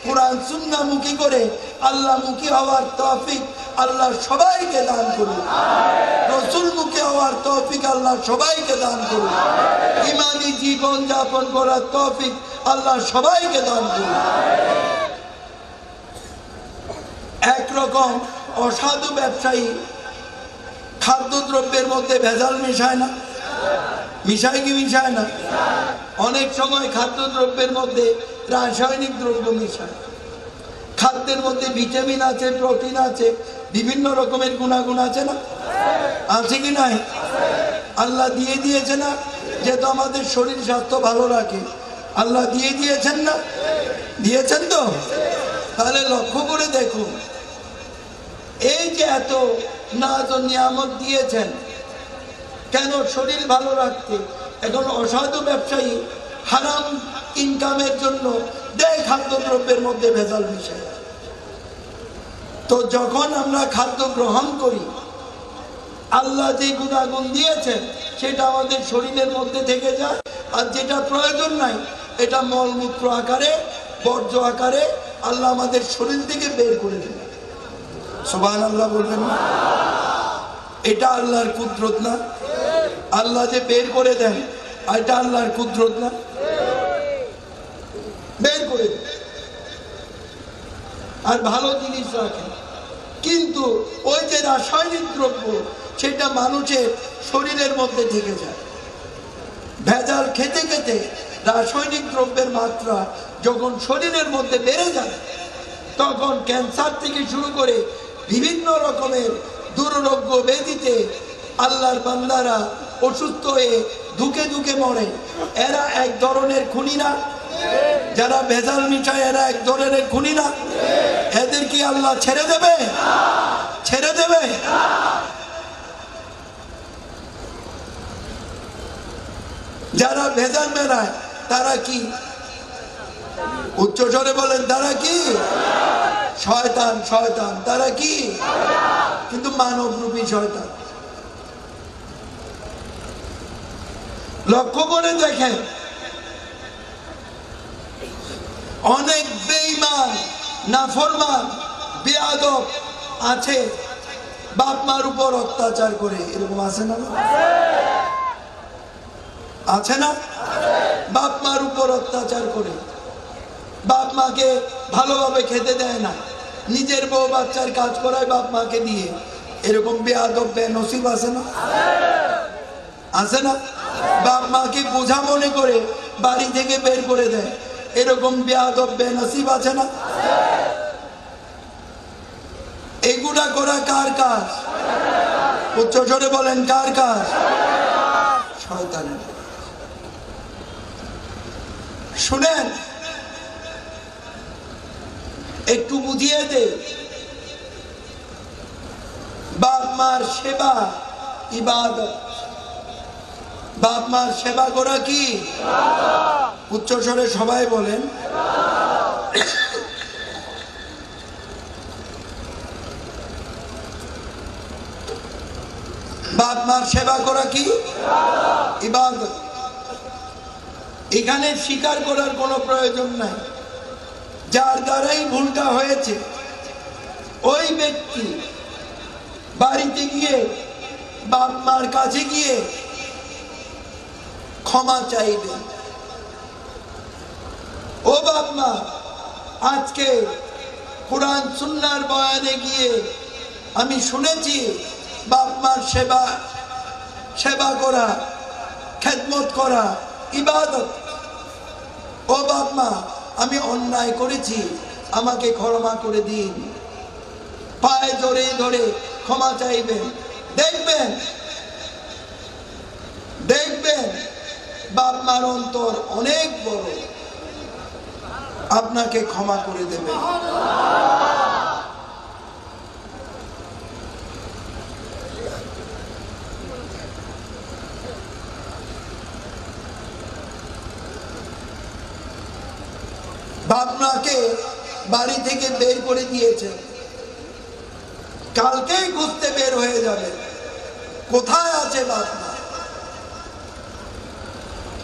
কোরআন সুন্নাহ মুখী করে আল্লাহ মুখী হওয়ার তৌফিক আল্লাহ সবাইকে দান করুন। রাসূল মুখী হওয়ার তৌফিক আল্লাহ সবাইকে দান করুন। ঈমানী জীবন যাপন করার তৌফিক আল্লাহ সবাইকে দান করুন। একরকম অসাধু ব্যবসায়ী খাদ্যদ্রব্যের মধ্যে ভেজাল মিশায় না? মিশায় কি মিশায় না? অনেক সময় খাদ্যদ্রব্যের মধ্যে রাসায়নিক দ্রব্য মিশায়। খাদ্যের মধ্যে ভিটামিন আছে, প্রোটিন আছে, বিভিন্ন রকমের গুণাগুণ আছে না? আছে কি নাই? আল্লাহ দিয়ে দিয়েছে না, যেহেতু আমাদের শরীর স্বাস্থ্য ভালো রাখে। আল্লাহ দিয়ে দিয়েছেন না? দিয়েছেন তো? তাহলে লক্ষ্য করে দেখুন, এই যে এত নাজ ও নিয়ামত দিয়েছেন, কেন? শরীর ভালো রাখতে। এখন অসাধু ব্যবসায়ী হারাম ইনকামের জন্য দেয় খাদ্যদ্রব্যের মধ্যে ভেজাল মিশায়। তো যখন আমরা খাদ্য গ্রহণ করি, আল্লাহ যে গুণাগুণ দিয়েছেন সেটা আমাদের শরীরের মধ্যে থেকে যায়, আর যেটা প্রয়োজন নাই এটা মলমূত্র আকারে, বর্জ্য আকারে আল্লাহ আমাদের শরীর থেকে বের করে দেন। সুবহানাল্লাহ বলবেন না? এটা আল্লাহর কুদরত না? আল্লাহ যে বের করে দেন, এটা আল্লাহর কুদরত না? বের করে দেন আর ভালো জিনিস রাখেন। কিন্তু ওই যে রাসায়নিক দ্রব্য, সেটা মানুষের শরীরের মধ্যে থেকে যায়। ভেজাল খেতে খেতে রাসায়নিক দ্রব্যের মাত্রা যখন শরীরের মধ্যে বেড়ে যায়, তখন ক্যান্সার থেকে শুরু করে বিভিন্ন রকমের দুরারোগ্য ব্যাধিতে আল্লাহর বান্দারা অসুস্থ হয়ে ধুকে ধুকে মরে। এরা এক ধরনের খুনি না? যারা ভেজাল মিশায় এরা এক ধরনের খুনি না? এদের কি আল্লাহ ছেড়ে দেবে? ছেড়ে দেবে? যারা ভেজাল মেলায় তারা কি? উচ্চ স্বরে বলেন, তারা কি? শয়তান। শয়তান তারা কি? কিন্তু মানবরূপী শয়তান। লক্ষ্য করে দেখেন, অনেক বেঈমান, নাফরমান, বেয়াদব আছে, বাপ মার উপর অত্যাচার করে। এরকম আছে না? আছে না? বাপ মার উপর অত্যাচার করে, বাপ মাকে ভালোভাবে খেতে দেয় না, নিজের বউ বাচ্চার কাজ করায় বাপ মাকে দিয়ে। এরকম বেয়াদব বেনসিব আছে না? আছে না? বাপ মাকে বোঝা মনে করে বাড়ি থেকে বের করে দেয়। এরকম বেয়াদব বেনসিব আছে না? এগুলা করা কার কাজ? উচ্চ স্বরে বলেন, কার কাজ? শয়তানের। শুনেন, একটু বুঝিয়ে দে, বাপ মার সেবা ইবাদত। বাপ মার সেবা করা কি? উচ্চ স্বরে সবাই বলেন। বাপ মার সেবা করা কি? ইবাদত। এখানে স্বীকার করার কোনো প্রয়োজন নাই। যার দ্বারাই ভুলটা হয়েছে, ওই ব্যক্তি বাড়িতে গিয়ে বাপ মার কাছে গিয়ে ক্ষমা চাইবে। ও বাপ মা, আজকে কোরআন সুন্নাহর বয়ানে গিয়ে আমি শুনেছি বাপ মার সেবা করা, খেদমত করা ইবাদত। ও বাপ মা, আমি অন্যায় করেছি, আমাকে ক্ষমা করে দিন। পায়ে ধরে ধরে ক্ষমা চাইবেন। দেখবেন দেখবেন বাপ মার অন্তর অনেক বড়, আপনাকে ক্ষমা করে দেবে। বাপ মাকে বাড়ি থেকে বের করে দিয়েছে, কালকেই খুঁজতে বের হয়ে যাবে কোথায় আছে বাপ মা।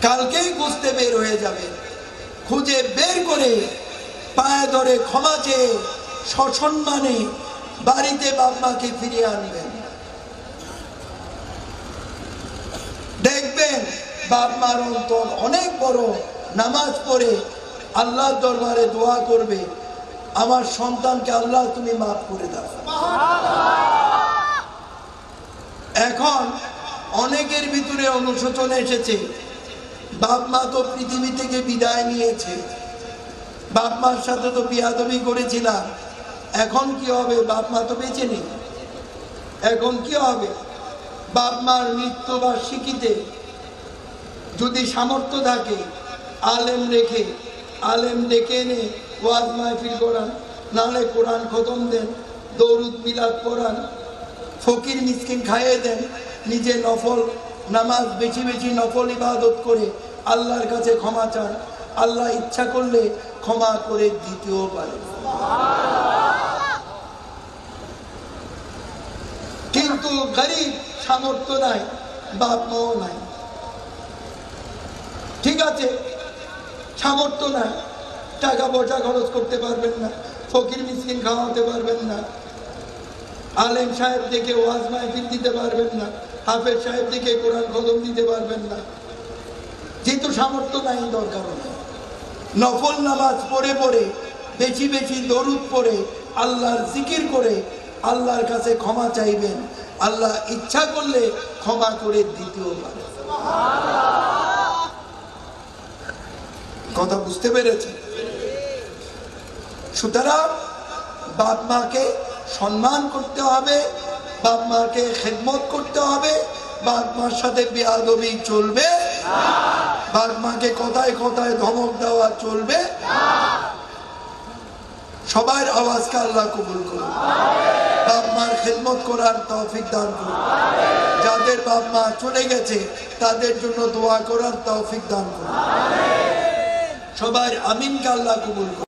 কালকেই খুঁজতে বের হয়ে যাবে, খুঁজে বের করে পায়ে ধরে ক্ষমা চেয়ে সসম্মানে বাড়িতে বাপ মাকে ফিরিয়ে আনবেন। দেখবেন বাপ মার অন্তর অনেক বড়, নামাজ পড়ে আল্লাহর দরবারে দোয়া করবে, আমার সন্তানকে আল্লাহ তুমি মাফ করে দাও। এখন অনেকের ভিতরে অনুশোচন এসেছে, বাপ মা তো পৃথিবী থেকে বিদায় নিয়েছে, বাপ মার সাথে তো বিয়াদবি করেছিলাম, এখন কি হবে? বাপ মা তো বেঁচে নেই, এখন কি হবে? বাপ মার মৃত্যুবার্ষিকীতে যদি সামর্থ্য থাকে আলেম রেখে, আলেম ডেকে এনে ওয়াজ মাহফিল করান, নাহলে কোরআন খতম দেন, দরুদ মিলাদ পড়ান, ফকির মিসকিন খাইয়ে দেন, নিজে নফল নামাজ বেশি বেশি নফল ইবাদত করে আল্লাহর কাছে ক্ষমা চান, আল্লাহ ইচ্ছা করলে ক্ষমা করে দিতেও পারে। কিন্তু গরিব, সামর্থ্য নাই, বাপ মাও নাই, ঠিক আছে, সামর্থ্য নাই, টাকা পয়সা খরচ করতে পারবেন না, ফকির মিসকিন খাওয়াতে পারবেন না, আলেম সাহেব দেখে ওয়াজ মাহফিল দিতে পারবেন না, হাফেজ সাহেব দেখে কোরআন খতম দিতে পারবেন না, যেহেতু সামর্থ্য নাই, দরকার নেই। নফল নামাজ পড়ে পড়ে বেশি বেশি দরুদ পড়ে আল্লাহর জিকির করে আল্লাহর কাছে ক্ষমা চাইবেন, আল্লাহ ইচ্ছা করলে ক্ষমা করে দিতেও পারে। কথা বুঝতে পেরেছে? সুতরাং বাপ মাকে সম্মান করতে হবে, বাপ মাকে খেদমত করতে হবে, বাপ মার সাথে বেয়াদবি চলবে, বাপ মাকে কথায় কথায় ধমক দেওয়া চলবে। সবার আওয়াজকে আল্লাহ কবুল করুন, বাপ মার খেদমত করার তৌফিক দান করুন, যাদের বাপ মা চলে গেছে তাদের জন্য দোয়া করার তৌফিক দান করুন। সবার আমিনকে আল্লাহ কবুল করুন।